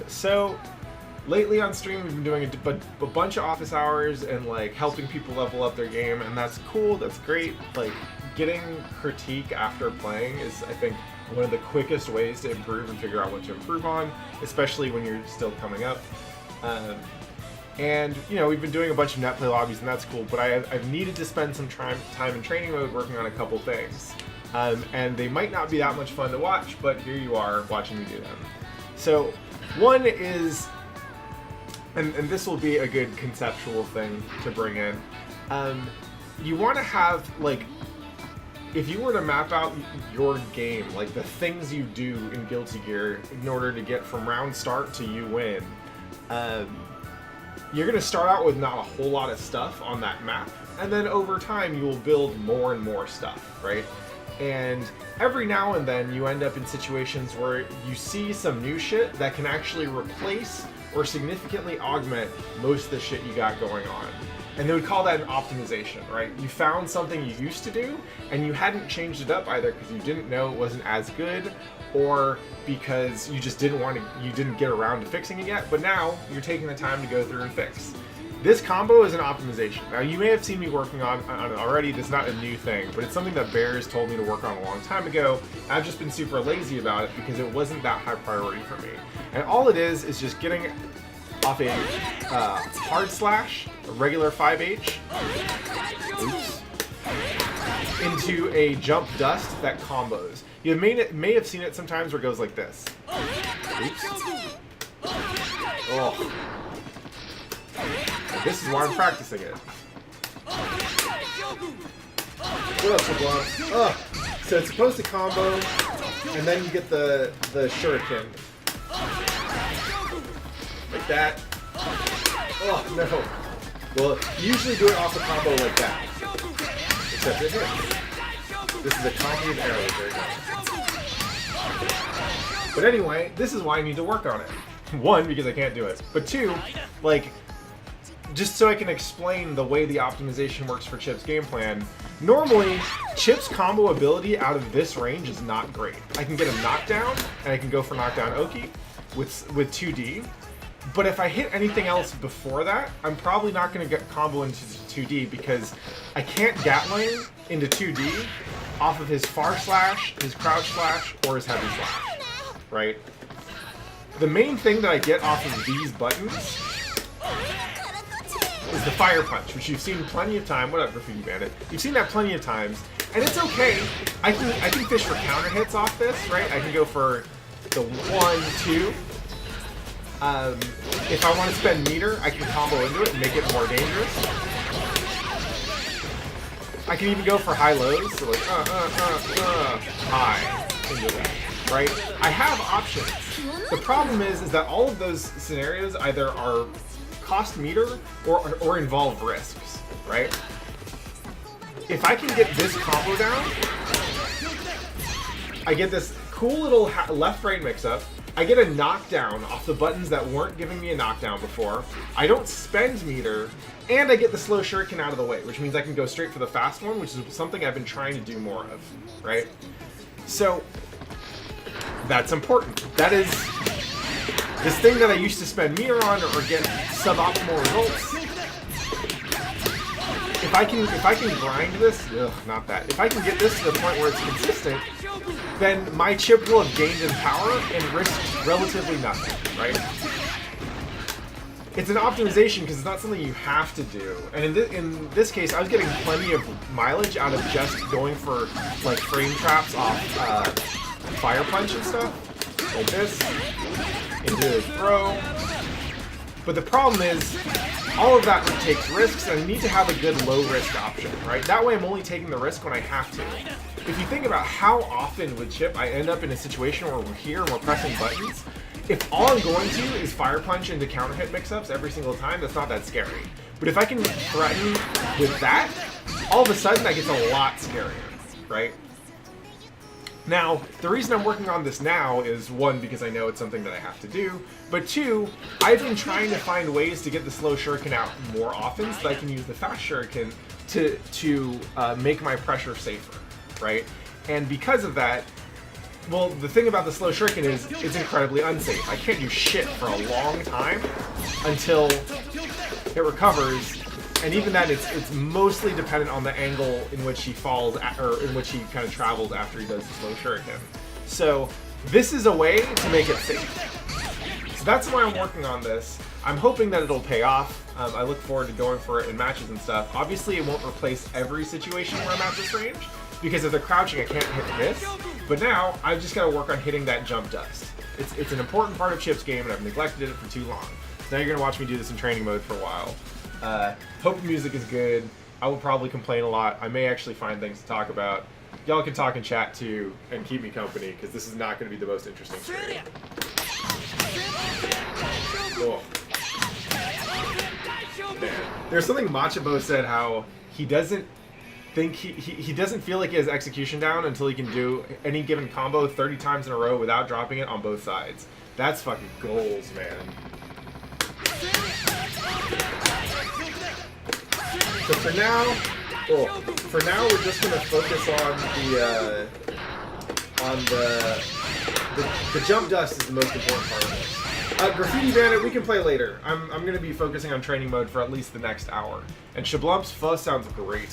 So lately on stream we've been doing a bunch of office hours and like helping people level up their game, and that's cool, that's great. Like getting critique after playing is, I think, one of the quickest ways to improve and figure out what to improve on, especially when you're still coming up. And you know, we've been doing a bunch of net play lobbies, and that's cool, but I've needed to spend some time in training mode working on a couple things. And they might not be that much fun to watch, but here you are watching me do them. So one is, and this will be a good conceptual thing to bring in, you want to have, like, if you were to map out your game, like the things you do in Guilty Gear in order to get from round start to you win, you're going to start out with not a whole lot of stuff on that map, and then over time you will build more and more stuff, right? And every now and then you end up in situations where you see some new shit that can actually replace or significantly augment most of the shit you got going on. And they would call that an optimization, right? You found something you used to do and you hadn't changed it up either because you didn't know it wasn't as good, or because you just you didn't get around to fixing it yet, but now you're taking the time to go through and fix. This combo is an optimization. Now, you may have seen me working on it already. This is not a new thing, but it's something that Bears told me to work on a long time ago. I've just been super lazy about it because it wasn't that high priority for me. And all it is just getting off a hard slash, a regular 5H, oops, into a jump dust that combos. You may have seen it sometimes where it goes like this. Oops. Oh. This is why I'm practicing it. What up, Sublime? Ugh. So it's supposed to combo, and then you get the shuriken. Like that. Oh, no. Well, you usually do it off a combo like that. Except it hits. This is a comedy of arrows. There you go. But anyway, this is why I need to work on it. One, because I can't do it. But two, like, just so I can explain the way the optimization works for Chipp's game plan. Normally, Chipp's combo ability out of this range is not great. I can get a knockdown, and I can go for knockdown Oki with 2D. But if I hit anything else before that, I'm probably not going to get combo into 2D because I can't Gatling into 2D off of his far slash, his crouch slash, or his heavy slash, right? The main thing that I get off of these buttons is the fire punch, which you've seen plenty of time. What up, Graffiti Bandit? You've seen that plenty of times, and it's okay. I can fish for counter hits off this, right? I can go for the 1, 2. If I want to spend meter, I can combo into it and make it more dangerous. I can even go for high lows, so like high into that, right? I have options. The problem is that all of those scenarios either are cost meter or involve risks, right? If I can get this combo down, I get this cool little left-right mix-up. I get a knockdown off the buttons that weren't giving me a knockdown before. I don't spend meter, and I get the slow shuriken out of the way, which means I can go straight for the fast one, which is something I've been trying to do more of, right? So that's important. That is this thing that I used to spend meter on or get suboptimal results. If I can grind this, not that. If I can get this to the point where it's consistent, then my Chipp will have gained in power and risked relatively nothing, right? It's an optimization because it's not something you have to do. And in this case, I was getting plenty of mileage out of just going for like frame traps off fire punch and stuff, like this, into a throw. But the problem is, all of that takes risks, and I need to have a good low-risk option, right? That way I'm only taking the risk when I have to. If you think about how often with Chipp I end up in a situation where we're here and we're pressing buttons, if all I'm going to is fire punch into counter hit mix-ups every single time, that's not that scary. But if I can threaten with that, all of a sudden that gets a lot scarier, right? Now, the reason I'm working on this now is, one, because I know it's something that I have to do, but two, I've been trying to find ways to get the slow shuriken out more often so that I can use the fast shuriken to make my pressure safer, right? And because of that, well, the thing about the slow shuriken is it's incredibly unsafe. I can't do shit for a long time until it recovers, and even then, it's mostly dependent on the angle in which he falls, or in which he kind of travels after he does the slow shuriken. So this is a way to make it safe. So that's why I'm working on this. I'm hoping that it'll pay off. I look forward to going for it in matches and stuff. Obviously, it won't replace every situation where I'm at this range, because if they're crouching, I can't hit this. But now, I've just got to work on hitting that jump dust. It's an important part of Chipp's game, and I've neglected it for too long. So now you're going to watch me do this in training mode for a while. Hope the music is good. I will probably complain a lot. I may actually find things to talk about. Y'all can talk and chat too, and keep me company, because this is not going to be the most interesting stream. Cool. Man. There's something Machabo said, how he doesn't think he doesn't feel like he has execution down until he can do any given combo 30 times in a row without dropping it on both sides. That's fucking goals, man. So for now, we're just gonna focus on the jump dust is the most important part of this. Graffiti Bandit, we can play later. I'm going to be focusing on training mode for at least the next hour. And Shablump's Fuzz sounds great.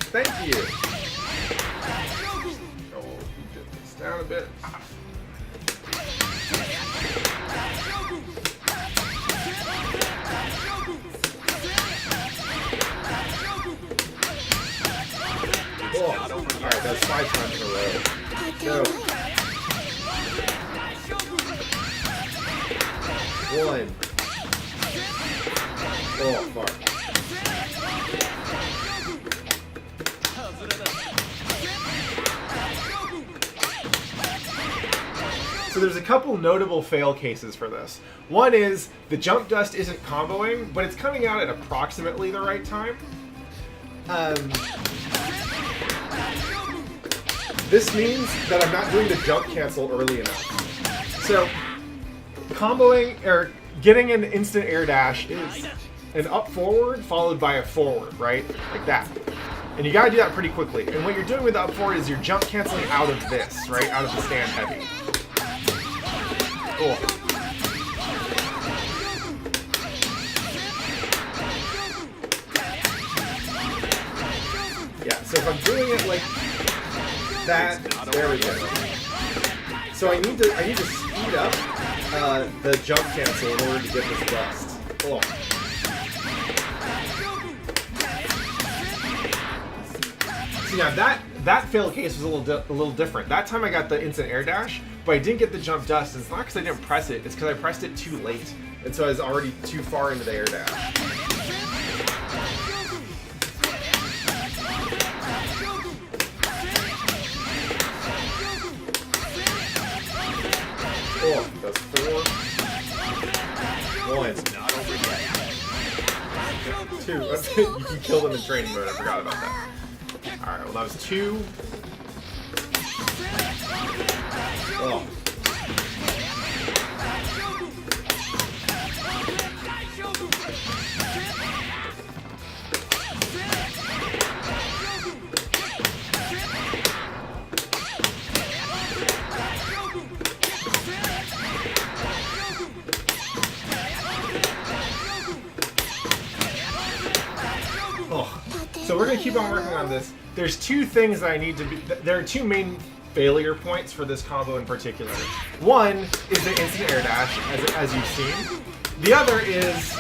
Thank you. Oh, we'll get this down a bit. Oh, alright, that's 5 times in a row. Go. 1. Oh, fuck. So there's a couple notable fail cases for this. One is the jump dust isn't comboing, but it's coming out at approximately the right time. This means that I'm not doing the jump cancel early enough. So, comboing, or getting an instant air dash is an up forward followed by a forward, right? Like that. And you gotta do that pretty quickly. And what you're doing with the up forward is you're jump canceling out of this, right? Out of the stand heavy. Cool. Yeah, so if I'm doing it like that, there we go. So I need to speed up the jump cancel in order to get this dust. Oh. See, now that fail case was a little different. That time I got the instant air dash, but I didn't get the jump dust. And it's not because I didn't press it; it's because I pressed it too late, and so I was already too far into the air dash. Oh, that's 4. 1. Not over yet. 2. You can kill them in training mode. I forgot about that. Alright, well that was 2. Oh. So we're going to keep on working on this. There's 2 things that I need to be... There are 2 main failure points for this combo in particular. One is the instant air dash, as you've seen. The other is,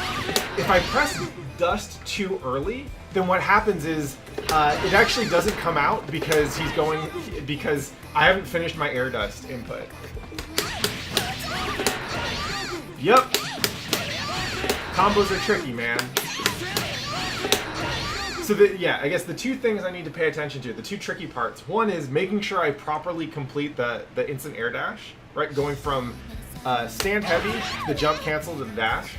if I press dust too early, then what happens is it actually doesn't come out because because I haven't finished my air dust input. Yep. Combos are tricky, man. So I guess the 2 things I need to pay attention to, the 2 tricky parts. One is making sure I properly complete the instant air dash, right? Going from stand heavy, the jump cancel to the dash.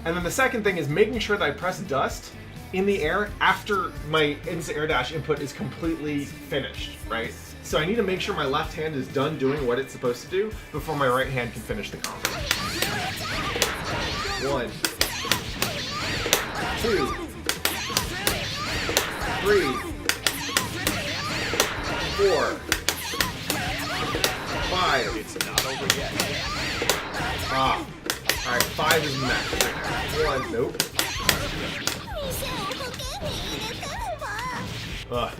And then the second thing is making sure that I press dust in the air after my instant air dash input is completely finished, right? So I need to make sure my left hand is done doing what it's supposed to do before my right hand can finish the combo. 1, 2, 3, 3, 4, 5. It's not over yet. Ah. Alright, 5 is next. 1, nope. Ugh.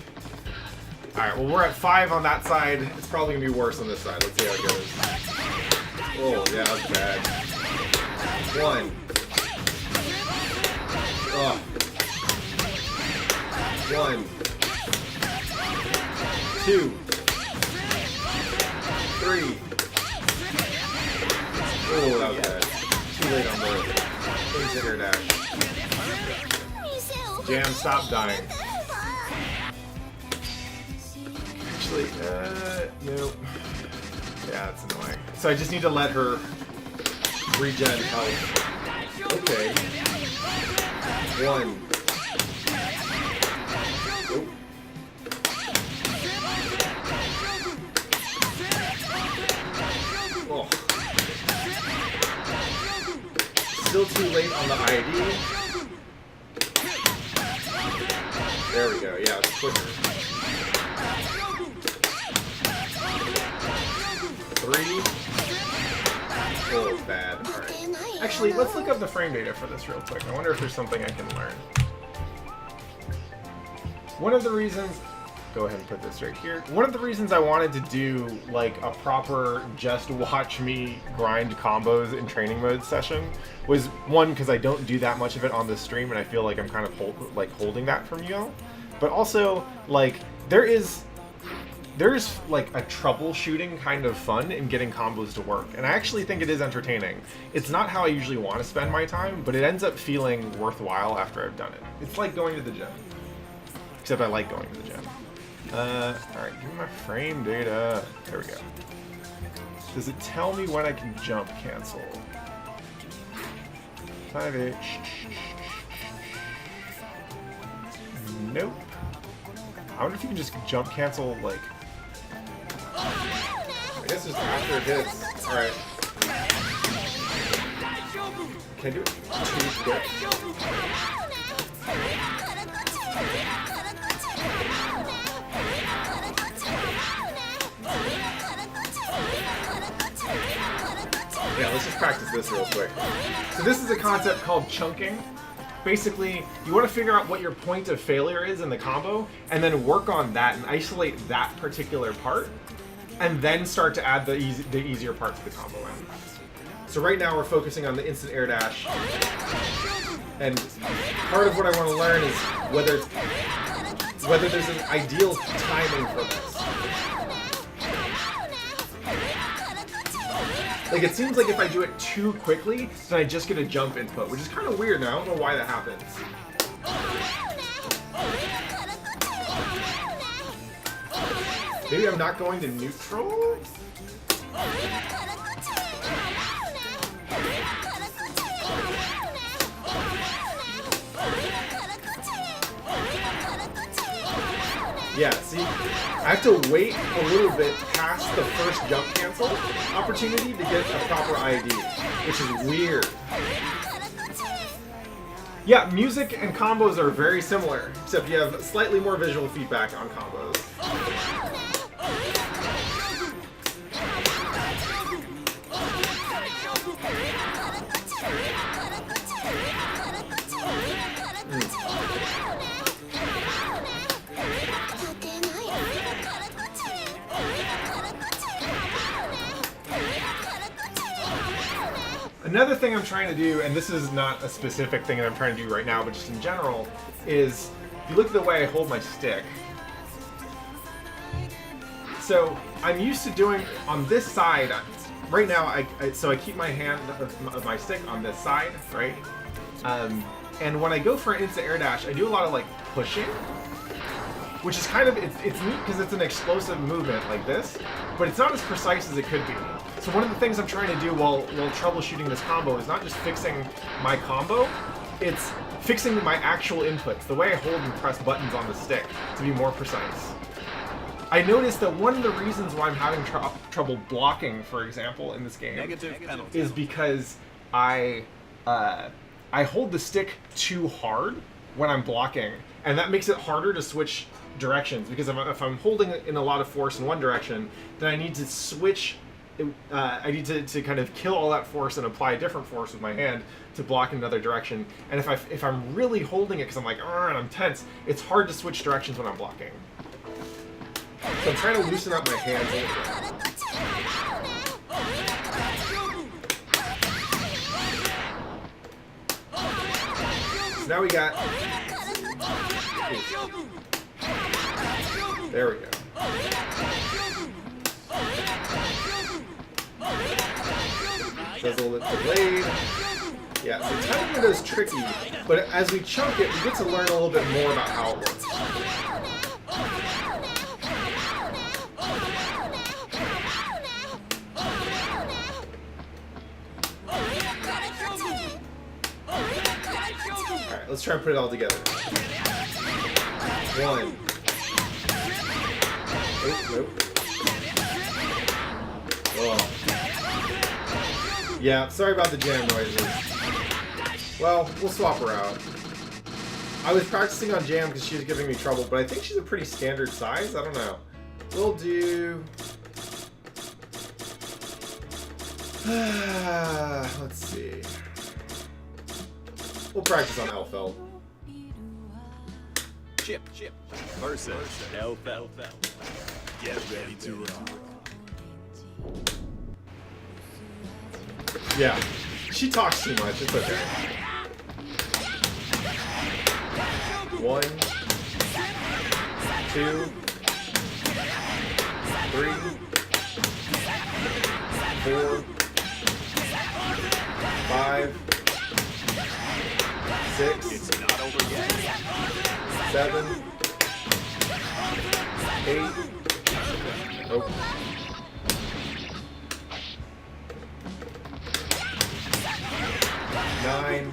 Alright, well we're at 5 on that side. It's probably gonna be worse on this side. Let's see how it goes. Oh, yeah, that's bad. 1. Ugh. 1. 2. 3. Oh, that was bad. Too late on the insider dash. Jam, stop dying. Actually, nope. Yeah, that's annoying. So I just need to let her regen health. Okay. 1. Nope. Oh. Still too late on the IAD. There we go. Yeah, it's quicker. 3. Oh, it's bad. Alright. Actually, let's look up the frame data for this real quick. I wonder if there's something I can learn. One of the reasons... Go ahead and put this right here. One of the reasons I wanted to do like a proper just watch me grind combos in training mode session was one, because I don't do that much of it on this stream and I feel like I'm kind of holding that from you all. But also, like, there is like a troubleshooting kind of fun in getting combos to work, and I actually think it is entertaining. It's not how I usually want to spend my time, but it ends up feeling worthwhile after I've done it. It's like going to the gym, except I like going to the gym. Alright, give me my frame data. There we go. Does it tell me when I can jump cancel? 5-8. Nope. I wonder if you can just jump cancel, like... I guess just after it hits. Alright. Can I do it too quick? Yeah, let's just practice this real quick. So this is a concept called chunking. Basically, you want to figure out what your point of failure is in the combo, and then work on that and isolate that particular part, and then start to add the easier parts of the combo in. So right now we're focusing on the instant air dash, and part of what I want to learn is whether there's an ideal timing for this. Like, it seems like if I do it too quickly, then I just get a jump input, which is kind of weird now. I don't know why that happens. Maybe I'm not going to neutral? Yeah, see, I have to wait a little bit past the first jump cancel opportunity to get a proper IAD, which is weird. Yeah, music and combos are very similar, except you have slightly more visual feedback on combos. Another thing I'm trying to do, and this is not a specific thing that I'm trying to do right now, but just in general, is if you look at the way I hold my stick. So I'm used to doing on this side. Right now, I keep my hand of my stick on this side, right? And when I go for an instant air dash, I do a lot of like pushing, which is kind of it's neat because it's an explosive movement like this, but it's not as precise as it could be. So one of the things I'm trying to do while troubleshooting this combo is not just fixing my combo, it's fixing my actual inputs, the way I hold and press buttons on the stick to be more precise. I noticed that one of the reasons why I'm having trouble blocking, for example, in this game, is because I hold the stick too hard when I'm blocking, and that makes it harder to switch directions, because if I'm holding in a lot of force in one direction, then I need to switch. I need to kind of kill all that force and apply a different force with my hand to block in another direction. And if I'm really holding it because I'm like, and I'm tense, it's hard to switch directions when I'm blocking. So I'm trying to loosen up my hands a little bit. So now we got... There we go. Does a little bit delayed. Yeah, so timing window is tricky, but as we chunk it, we get to learn a little bit more about how it works. Alright, let's try and put it all together. One. Oh, nope. Oh. Yeah, sorry about the jam noises. Well, we'll swap her out. I was practicing on jam because she was giving me trouble, but I think she's a pretty standard size. I don't know. We'll do... let's see. We'll practice on Elfeld. Chipp versus Elfeld. Get ready to rock. Yeah, she talks too much. It's okay. 1, 2, 3, 4, 5, 6. It's not over yet. 7, 8. Oh. 9.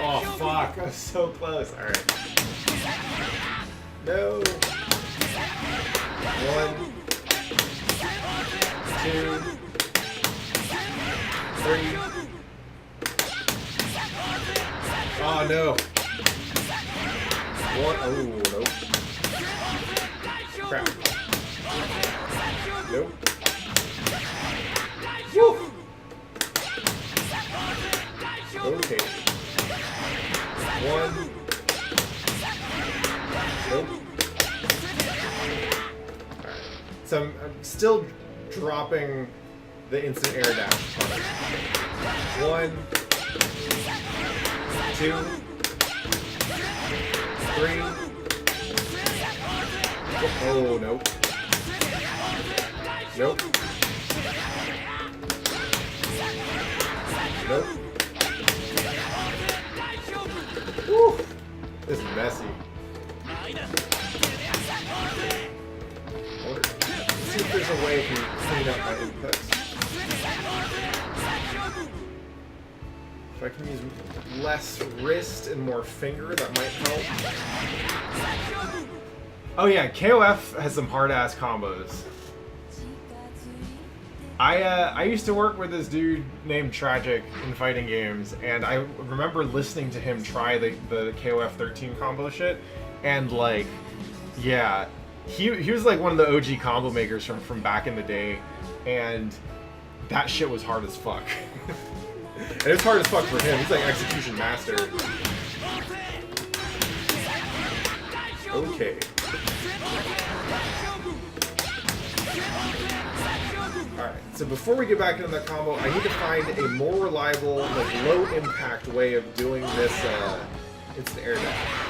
Oh fuck! I was so close. All right. No. 1, 2, 3. Oh no. 1. Oh nope. Crap. Nope. Woo. Okay. 1. Nope. Alright. So I'm still dropping the instant air dash part. 1, 2, 3. Oh, nope. Nope. Nope. Woo! This is messy. Let's see if there's a way I can clean up my inputs. If I can use less wrist and more finger, that might help. Oh yeah, KOF has some hard-ass combos. I used to work with this dude named Tragic in fighting games, and I remember listening to him try the KOF 13 combo shit, and like, yeah, he was like one of the OG combo makers from back in the day, and that shit was hard as fuck. And it's hard as fuck for him. He's like execution master. Okay. Alright, so before we get back into that combo, I need to find a more reliable, like low impact way of doing this instant air dash.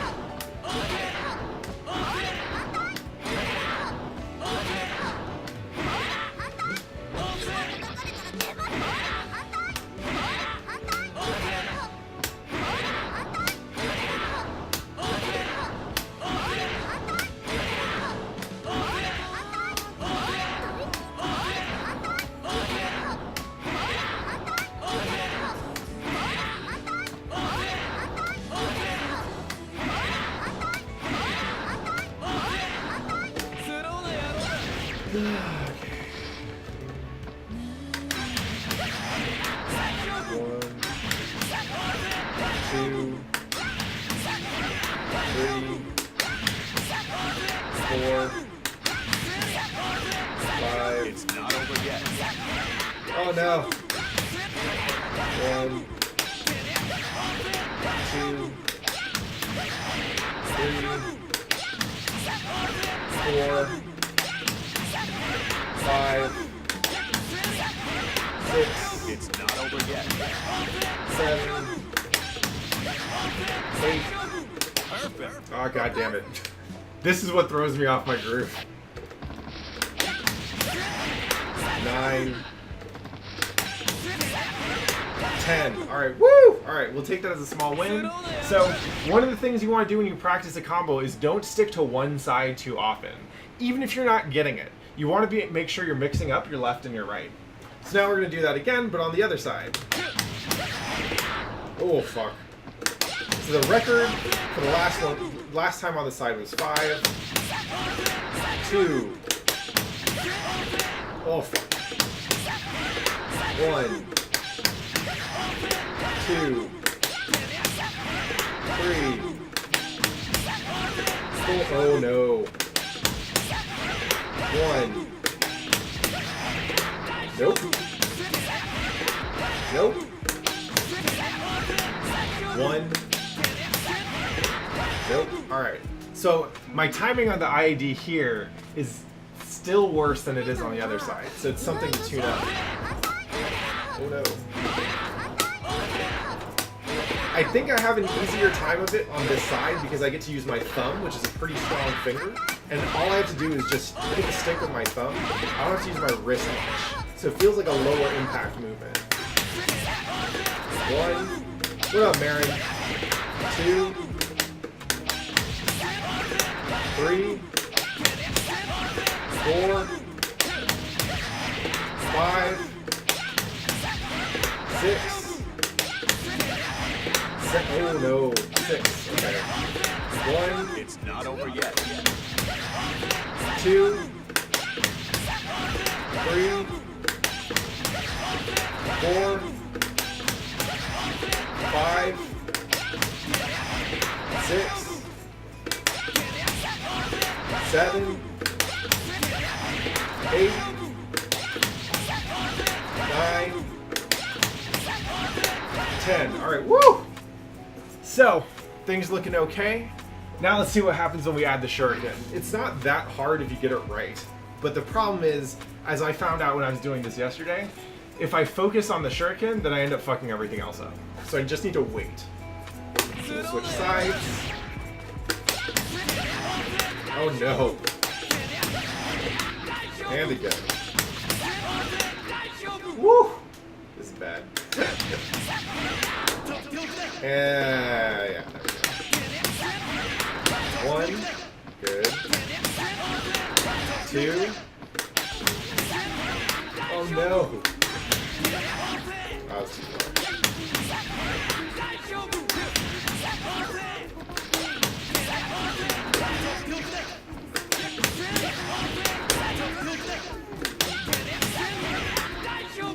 4, 5. It's not over yet. Oh no. 1, 2, 3, 4, 5, 6. It's not over yet. 7, 8. Perfect. Oh, god damn it. This is what throws me off my groove. 9, 10. Alright, woo! Alright, we'll take that as a small win. So, one of the things you want to do when you practice a combo is don't stick to one side too often. Even if you're not getting it. You want to make sure you're mixing up your left and your right. So now we're going to do that again, but on the other side. Oh, fuck. So the record for the last time on the side was 5, 2, oh fuck, 1, 2, 3, 4, oh no, 1, nope, nope, 1, nope. Alright. So my timing on the IAD here is still worse than it is on the other side. So it's something to tune up. Oh no. I think I have an easier time of it on this side because I get to use my thumb, which is a pretty strong finger. And all I have to do is just hit the stick with my thumb. I don't have to use my wrist much. So it feels like a lower impact movement. 1. What up, Marin? 2. 3, 4, 5, 6, 7. Oh no, 6. Okay. 1. It's not over yet. 2, 3, 4, 5, 6. 7, 8, 9, 10. Alright, woo! So, things looking okay. Now let's see what happens when we add the shuriken. It's not that hard if you get it right. But the problem is, as I found out when I was doing this yesterday, if I focus on the shuriken, then I end up fucking everything else up. So I just need to wait. So we'll switch sides. Oh no. And again. Woo! This is bad. Yeah, there we go. 1. Good. 2. Oh no. That was too far.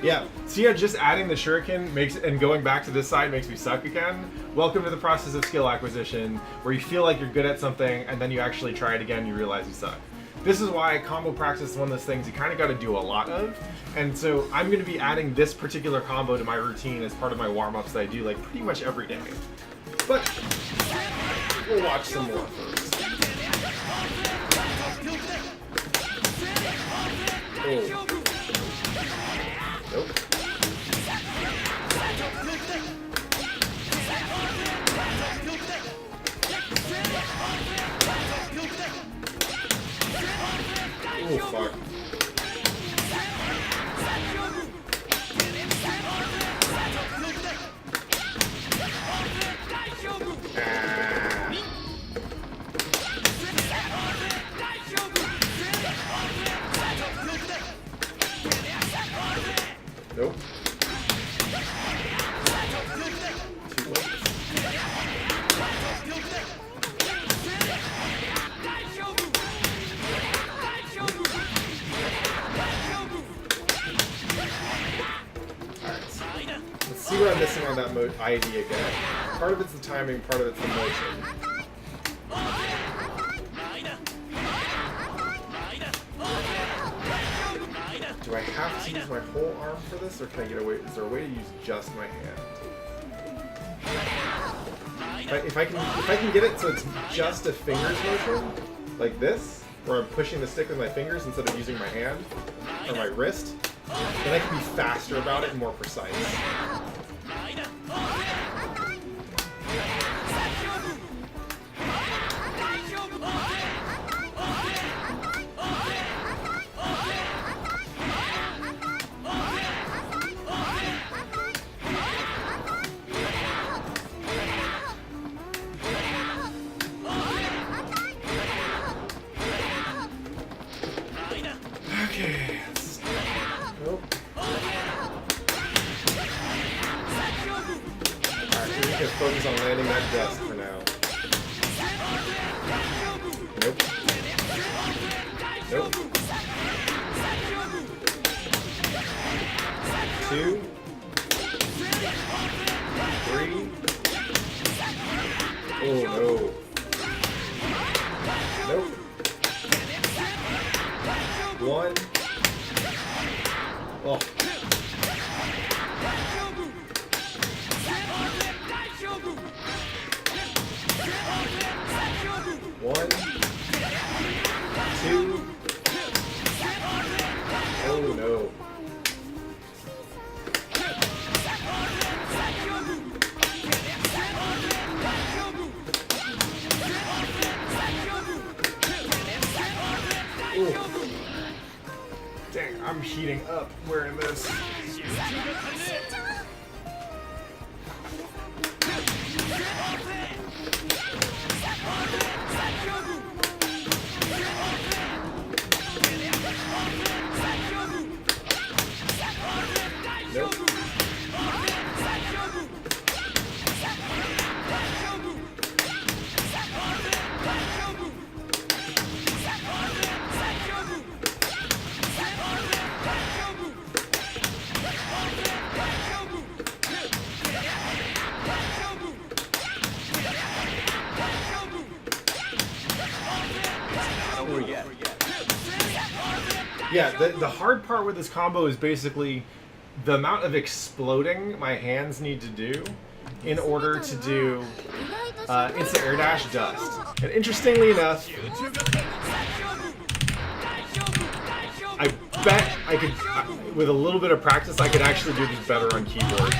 Yeah, see how just adding the shuriken and going back to this side makes me suck again? Welcome to the process of skill acquisition, where you feel like you're good at something, and then you actually try it again and you realize you suck. This is why combo practice is one of those things you kind of got to do a lot of, and so I'm going to be adding this particular combo to my routine as part of my warm-ups that I do like pretty much every day. But we'll watch some more first. Oh. Nope. Oh, fuck. Ah. Nope. Too late. Let's see what I'm missing on that IAD again. Part of it's the timing, part of it's the motion. Do I have to use my whole arm for this, or can I get away? Is there a way to use just my hand? If I can get it so it's just a fingers motion, like this, where I'm pushing the stick with my fingers instead of using my hand or my wrist, then I can be faster about it and more precise. Okay. Nope. Alright, we can focus on landing that dust for now. Nope. Nope. 2, 3. Oh no. Nope. 1. Oh. 1, 2. Oh no. Ooh. Dang, I'm heating up wearing this. Nope. Over yet. Yeah, the hard part with this combo is basically the amount of exploding my hands need to do in order to do instant air dash dust. And interestingly enough, I bet I could, with a little bit of practice, I could actually do this better on keyboard.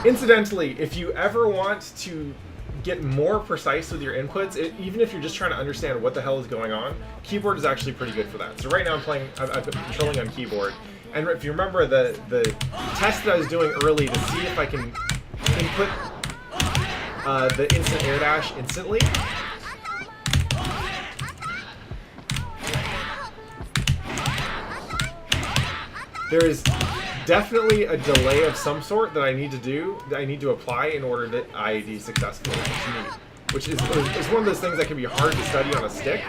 Incidentally, if you ever want to get more precise with your inputs, even if you're just trying to understand what the hell is going on, keyboard is actually pretty good for that. So right now I'm controlling on keyboard, and if you remember the test that I was doing early to see if I can input the instant air dash instantly. There is definitely a delay of some sort that I need to apply in order to IAD successfully, which is one of those things that can be hard to study on a stick.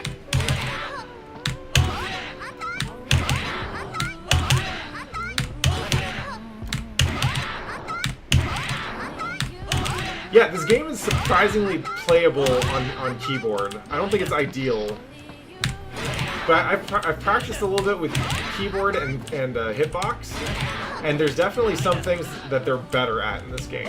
Yeah, this game is surprisingly playable on keyboard. I don't think it's ideal, but I've practiced a little bit with keyboard and hitbox, and there's definitely some things that they're better at in this game.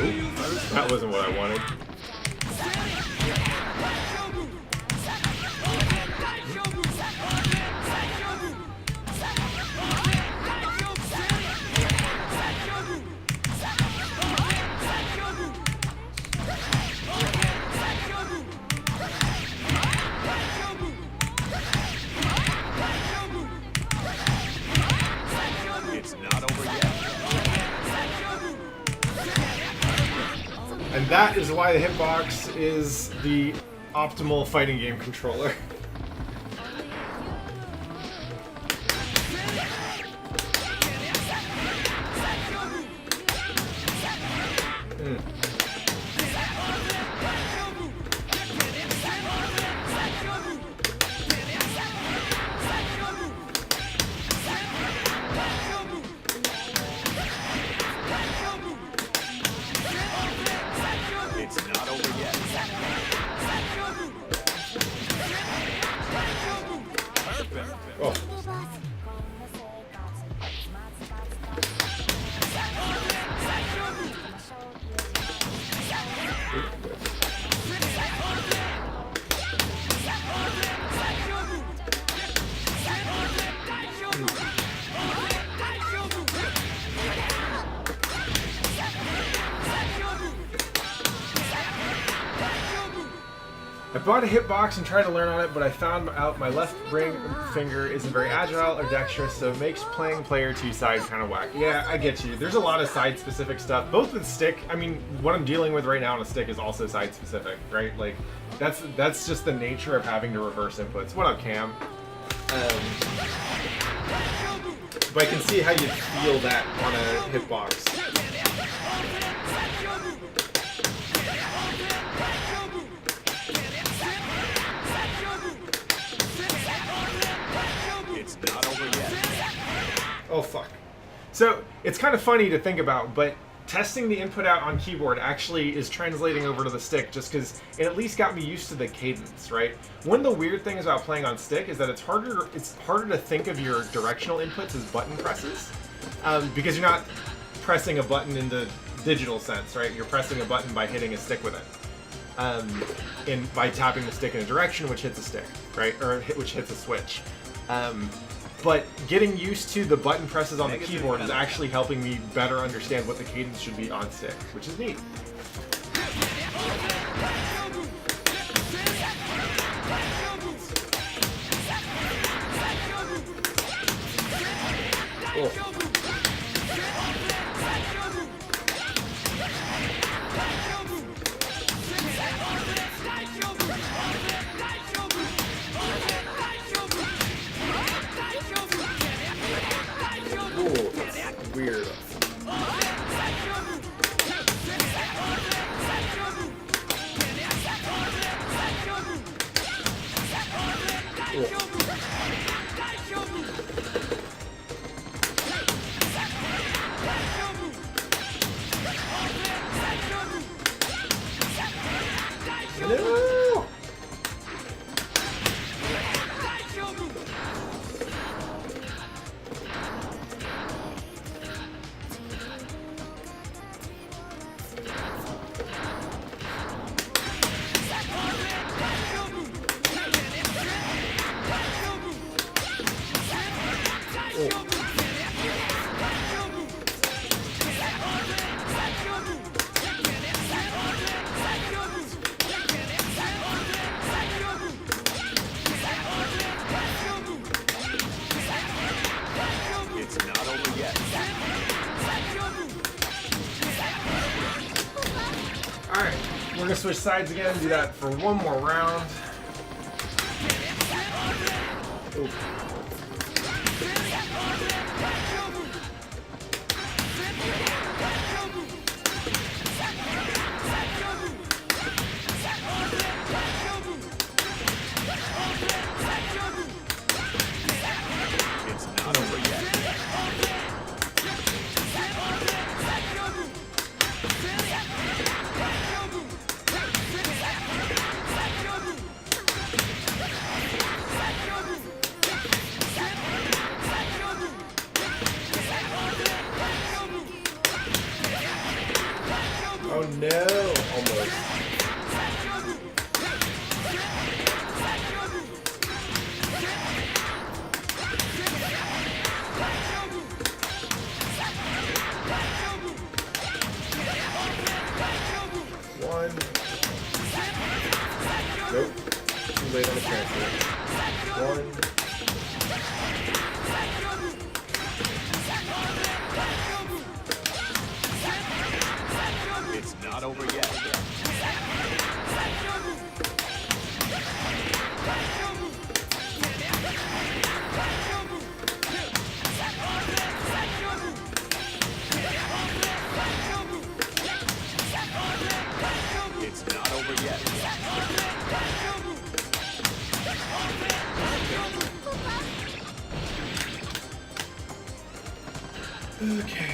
Ooh, that wasn't what I wanted. It's not over yet. And that is why the hitbox is the optimal fighting game controller. I've bought a hitbox and tried to learn on it, but I found out my left ring finger isn't very agile or dexterous, so it makes playing player 2 side kind of whack. Yeah, I get you. There's a lot of side-specific stuff, both with stick. I mean, what I'm dealing with right now on a stick is also side-specific, right? Like, that's just the nature of having to reverse inputs. What up, Cam? But I can see how you feel that on a hitbox. It's not over yet. Oh, fuck. So, it's kind of funny to think about, but testing the input out on keyboard actually is translating over to the stick just because it at least got me used to the cadence, right? One of the weird things about playing on stick is that it's harder to think of your directional inputs as button presses because you're not pressing a button in the digital sense, right? You're pressing a button by hitting a stick with it. By tapping the stick in a direction, which hits a stick, right? Or which hits a switch. But getting used to the button presses on the keyboard is actually helping me better understand what the cadence should be on stick, which is neat. Oh. Weird. No! It's not over yet. Alright, we're gonna switch sides again, do that for one more round. Ooh. It's not over yet. Oh no! Almost. One. Nope. Too late on the transfer. One. It's not over yet. It's not over yet. Okay.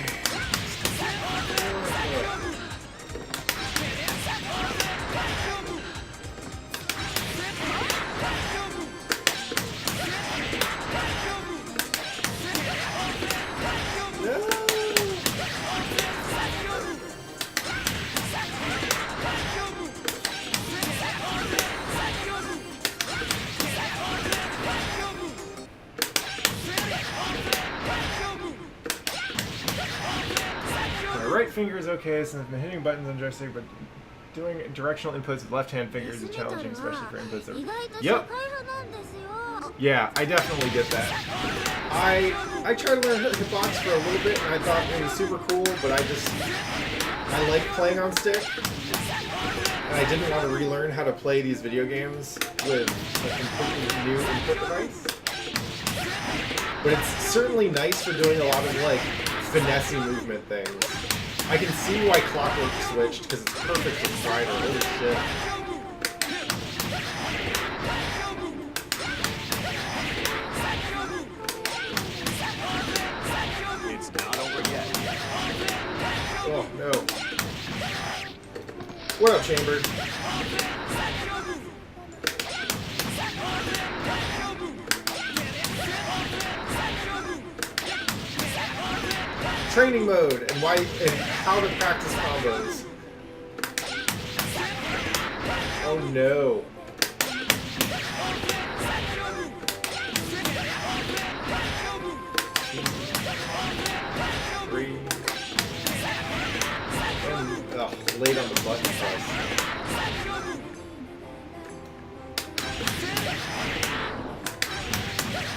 My right finger is okay since I've been hitting buttons on joystick, but Doing directional inputs with left-hand fingers is challenging, especially for inputs that... 意外と社 Yep. 会派なんですよ。 Yeah, I definitely get that. I tried to learn hitbox for a little bit, and I thought it was super cool, but I like playing on stick, and I didn't want to relearn how to play these video games with a completely new input device. But it's certainly nice for doing a lot of like finessey movement things. I can see why Clockwork switched, because it's perfect for Strider. Holy shit. It's not over yet. Oh, no. What up, Chambers? Training mode and how to practice combos. Oh no. Three. Oh, late on the button press.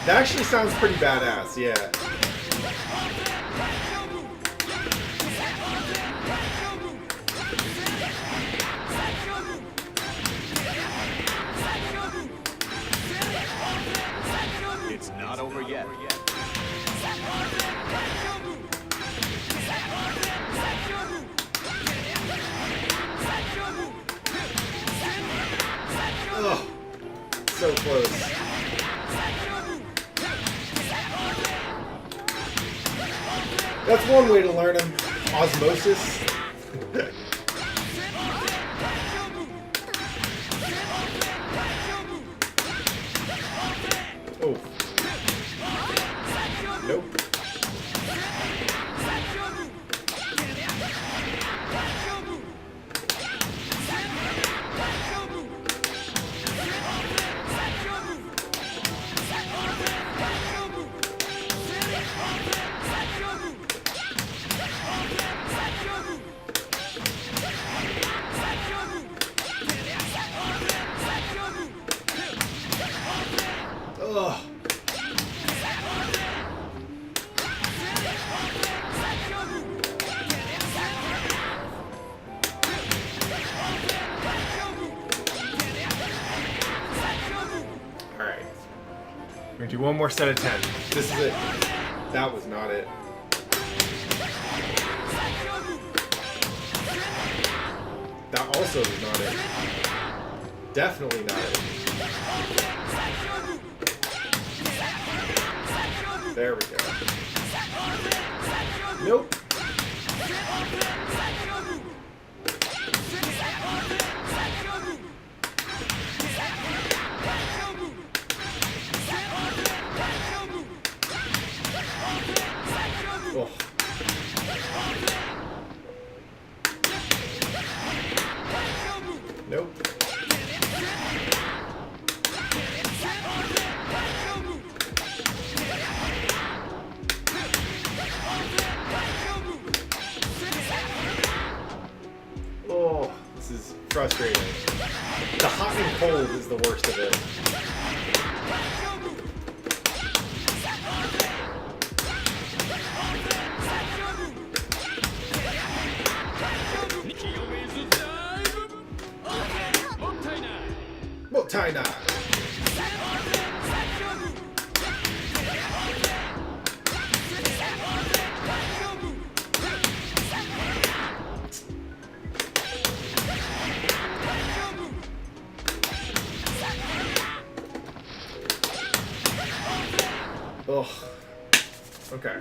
That actually sounds pretty badass, yeah. It's not over yet. Ugh. So close. That's one way to learn them. Osmosis. Oh. Nope. Ugh. Alright. We're gonna do one more set of 10. This is it. That was not it. That also was not it. Definitely not it. There we go. Nope. Oh. Nope. Oh, this is frustrating. The hot and cold is the worst of it. Mottainai. Ugh. Okay.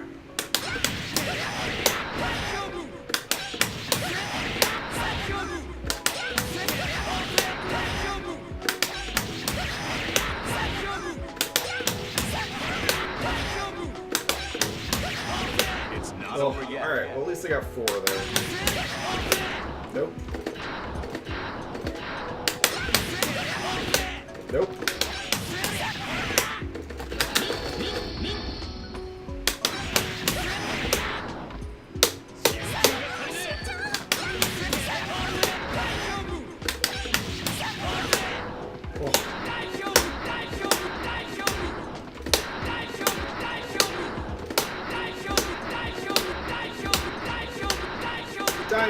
It's not Oh, over yet. alright, well at least I got 4 there. Nope. Nope. I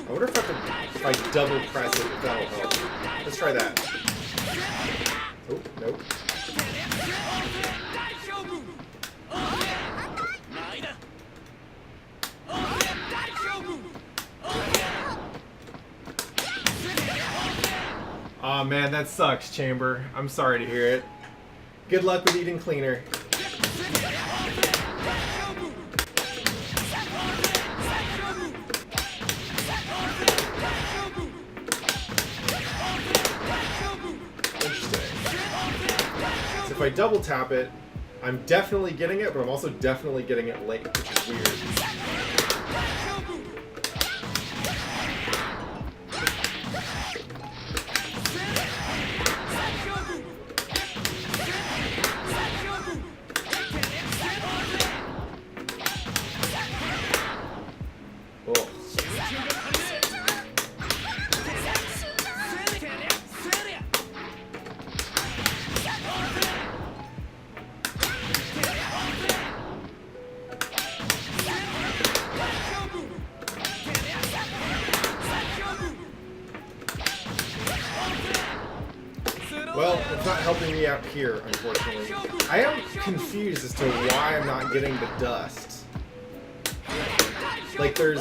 wonder if I double press it, if that'll help. Let's try that. Oh, nope. Aw, man, that sucks, Chamber. I'm sorry to hear it. Good luck with eating cleaner. Interesting. So if I double tap it, I'm definitely getting it, but I'm also definitely getting it late, which is weird. Well, it's not helping me out here, unfortunately. I am confused as to why I'm not getting the dust. Like, it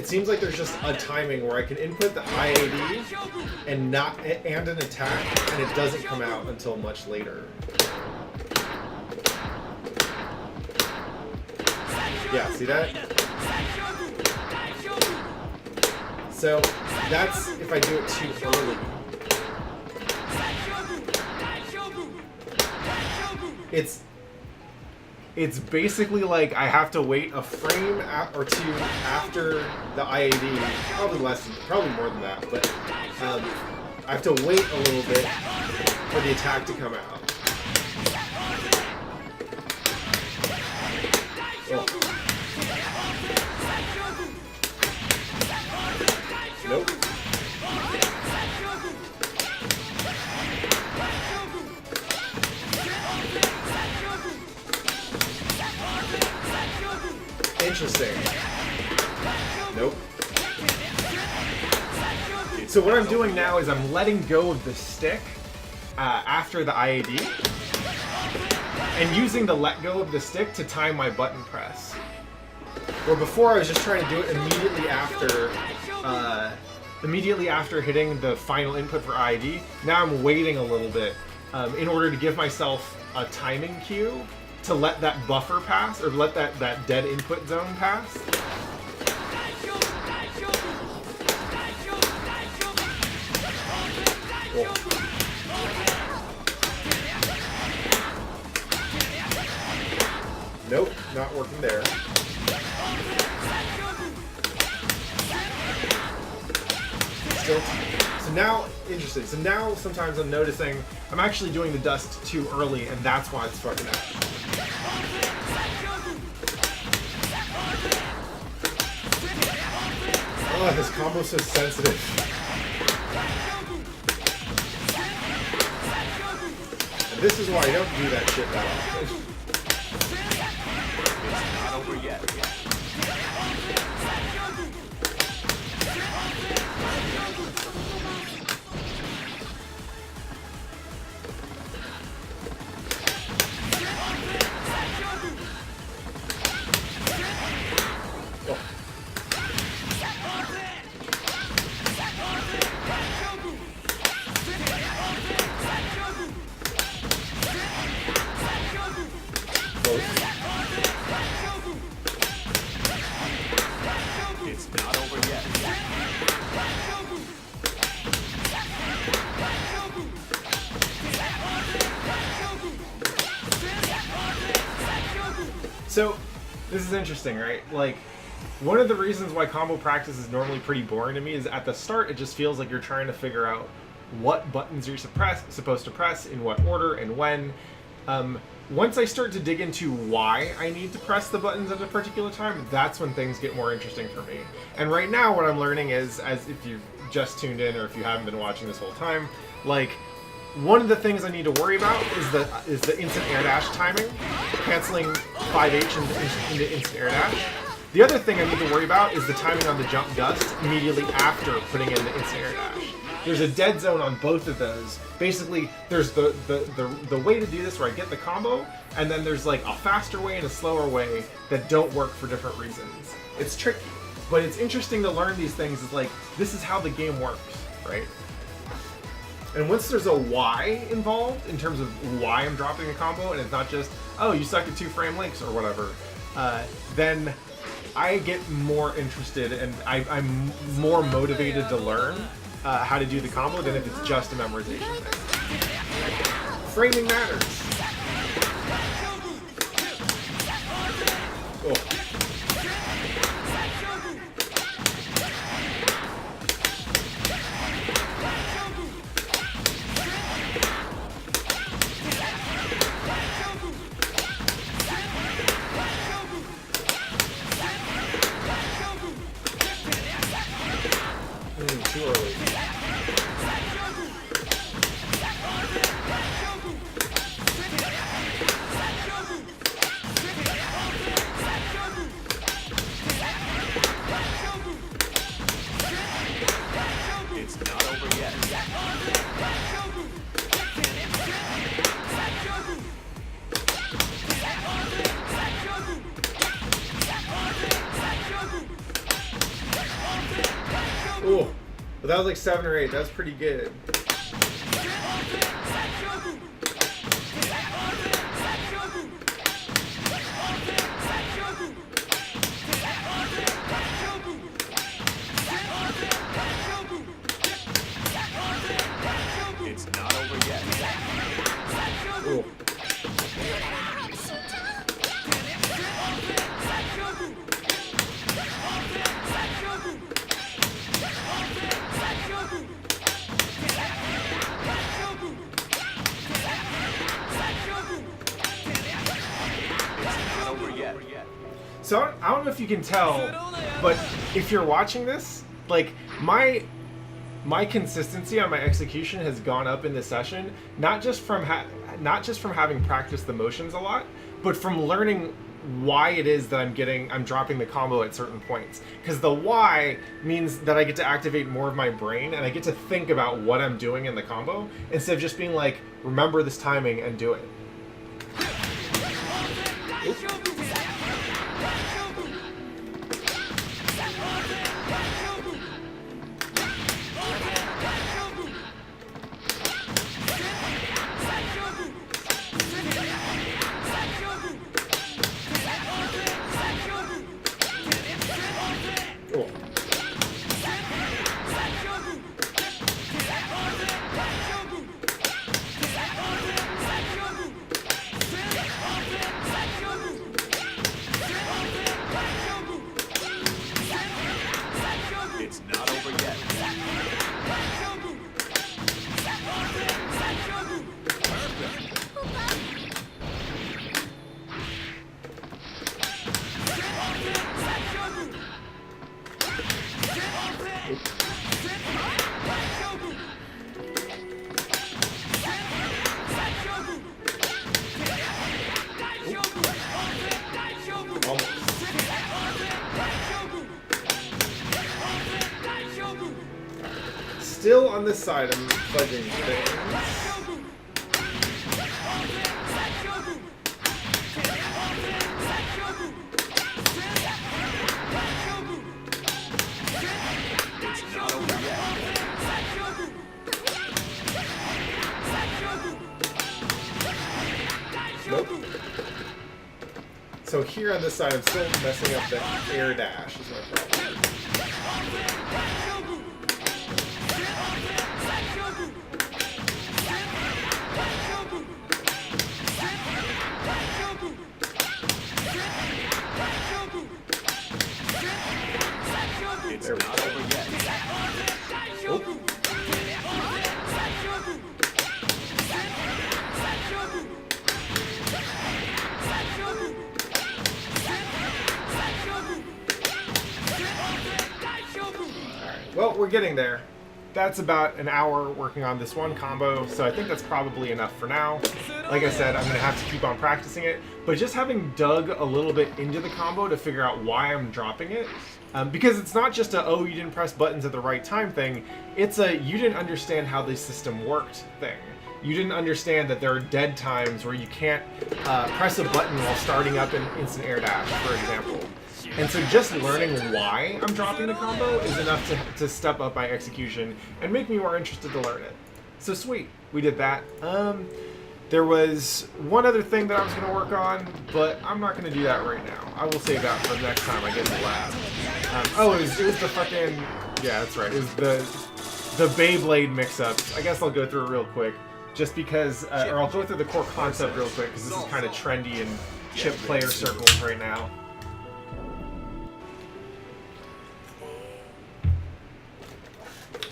seems like there's just a timing where I can input the IAD and an attack, and it doesn't come out until much later. Yeah, see that? So, that's if I do it too early. It's basically like I have to wait a frame or two after the IAD, probably more than that, but I have to wait a little bit for the attack to come out. Oh. Nope. Interesting. Nope. So what I'm doing now is I'm letting go of the stick after the IAD and using the let go of the stick to time my button press. Where before I was just trying to do it immediately after hitting the final input for IAD. Now I'm waiting a little bit in order to give myself a timing cue to let that buffer pass, or let that dead input zone pass. Oh. Nope, not working there. Still. So now, interesting. So now sometimes I'm noticing I'm actually doing the dust too early, and that's why it's fucking up. Oh, this combo's so sensitive. And this is why I don't do that shit that often. It's not over yet. It's not over yet. So, this is interesting, right? Like, one of the reasons why combo practice is normally pretty boring to me is at the start it just feels like you're trying to figure out what buttons you're supposed to press, in what order, and when. Once I start to dig into why I need to press the buttons at a particular time, that's when things get more interesting for me. And right now what I'm learning is, as if you've just tuned in or if you haven't been watching this whole time, like, one of the things I need to worry about is the instant air dash timing, canceling 5H into instant air dash. The other thing I need to worry about is the timing on the jump gust immediately after putting in the instant air dash. There's a dead zone on both of those. Basically, there's the way to do this where I get the combo, and then there's like a faster way and a slower way that don't work for different reasons. It's tricky, but it's interesting to learn these things. Is like, this is how the game works, right? And once there's a why involved in terms of why I'm dropping a combo, and it's not just, oh, you suck at 2 frame links or whatever, then I get more interested and I'm more motivated to learn how to do the combo than if it's just a memorization thing. Framing matters. Oh. Too early. It's not over yet. Ooh, but that was like 7 or 8. That was pretty good. It's not over yet. Ooh. So I don't know if you can tell, but if you're watching this, like my consistency on my execution has gone up in this session, not just from having practiced the motions a lot, but from learning why it is that I'm dropping the combo at certain points. Because the why means that I get to activate more of my brain and I get to think about what I'm doing in the combo instead of just being like, remember this timing and do it. Oops. Cool. It's not over yet. Still on this side, I'm fudging things. It's not over yet. Nope. So here on this side, I'm still messing up the air dash is my problem. It's There we not go. over yet. Oh. Alright, well, we're getting there. that's about an hour working on this one combo, so I think that's probably enough for now. Like I said, I'm going to have to keep on practicing it, but just having dug a little bit into the combo to figure out why I'm dropping it, because it's not just a, oh, you didn't press buttons at the right time thing, it's a, you didn't understand how the system worked thing. You didn't understand that there are dead times where you can't press a button while starting up an instant air dash, for example. And so just learning why I'm dropping the combo is enough to step up my execution and make me more interested to learn it. So sweet, we did that. There was one other thing that I was going to work on, but I'm not going to do that right now. I will save that for the next time I get in the lab. Oh, it was the fucking... Yeah, that's right. It was the Beyblade mix-ups. I guess I'll go through it real quick. Just because... or I'll go through the core concept real quick, because this is kind of trendy in Chipp player circles right now.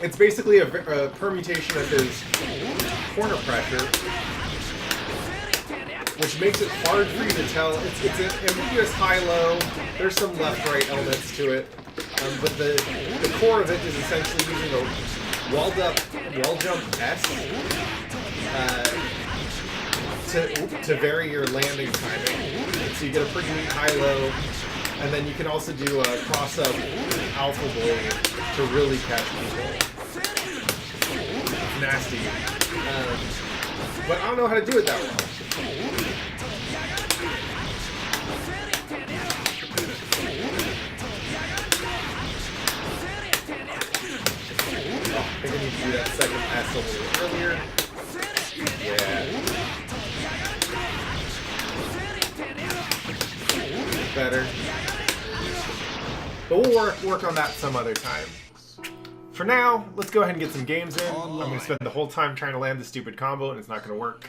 It's basically a permutation of his corner pressure, which makes it hard for you to tell. It's an ambiguous high-low. There's some left-right elements to it, but the core of it is essentially using a wall jump S to vary your landing timing. So you get a pretty neat high-low, and then you can also do a cross-up alpha blade to really catch people. It's nasty. But I don't know how to do it that well. Oh, I think I need to do that second S a little earlier. Yeah. Better. But we'll work on that some other time. For now, let's go ahead and get some games in. I'm going to spend the whole time trying to land the stupid combo, and it's not going to work.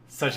Such as